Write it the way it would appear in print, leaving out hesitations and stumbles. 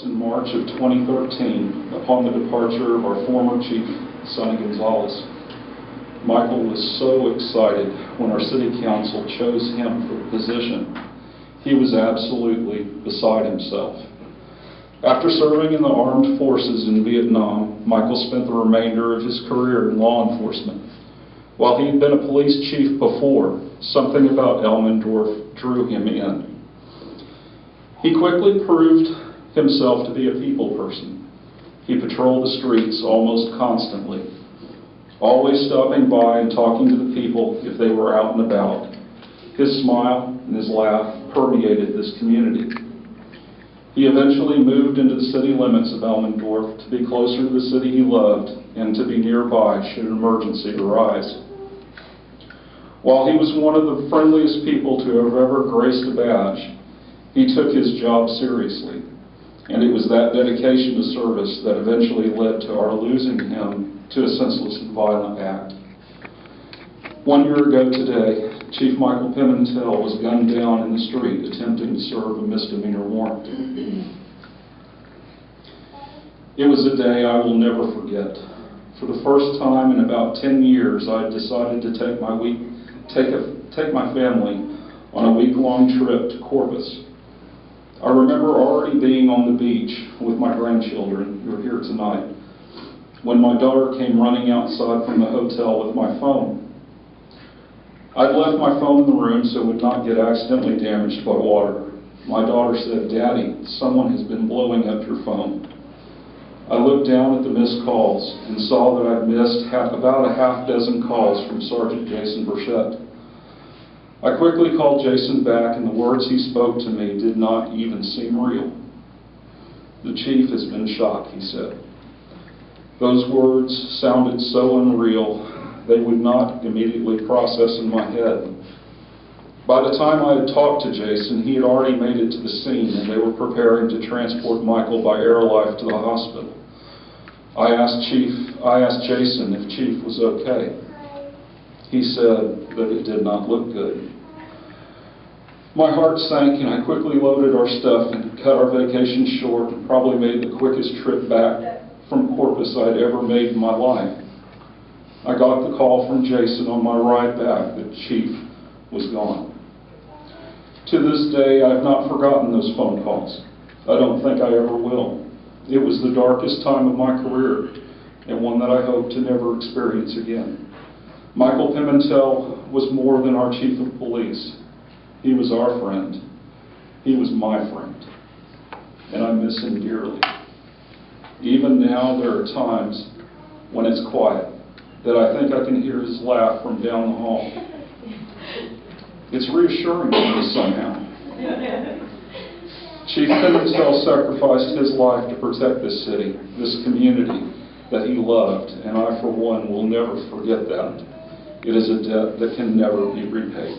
in March of 2013 upon the departure of our former chief, Sonny Gonzalez. Michael was so excited when our city council chose him for the position. He was absolutely beside himself. After serving in the armed forces in Vietnam, Michael spent the remainder of his career in law enforcement. While he had been a police chief before, something about Elmendorf drew him in. He quickly proved himself to be a people person. He patrolled the streets almost constantly, always stopping by and talking to the people if they were out and about. His smile and his laugh permeated this community. He eventually moved into the city limits of Elmendorf to be closer to the city he loved and to be nearby should an emergency arise. While he was one of the friendliest people to have ever graced a badge, he took his job seriously, and it was that dedication to service that eventually led to our losing him to a senseless and violent act. 1 year ago today, Chief Michael Pimental was gunned down in the street attempting to serve a misdemeanor warrant. It was a day I will never forget. For the first time in about 10 years, I decided to take my family on a week-long trip to Corpus. I remember already being on the beach with my grandchildren, who are here tonight, when my daughter came running outside from the hotel with my phone. I'd left my phone in the room so it would not get accidentally damaged by water. My daughter said, "Daddy, someone has been blowing up your phone." I looked down at the missed calls and saw that I'd missed about a half dozen calls from Sergeant Jason Burchett. I quickly called Jason back, and the words he spoke to me did not even seem real. "The chief has been shot," he said. Those words sounded so unreal, they would not immediately process in my head. By the time I had talked to Jason, he had already made it to the scene, and they were preparing to transport Michael by airlift to the hospital. I asked Jason if Chief was okay. He said that it did not look good. My heart sank, and I quickly loaded our stuff and cut our vacation short and probably made the quickest trip back from Corpus I'd ever made in my life. I got the call from Jason on my ride back that Chief was gone. To this day, I have not forgotten those phone calls. I don't think I ever will. It was the darkest time of my career, and one that I hope to never experience again. Michael Pimental was more than our chief of police. He was our friend. He was my friend. And I miss him dearly. Even now, there are times when it's quiet that I think I can hear his laugh from down the hall. It's reassuring to me somehow. Chief Pimental sacrificed his life to protect this city, this community that he loved, and I, for one, will never forget that. It is a debt that can never be repaid.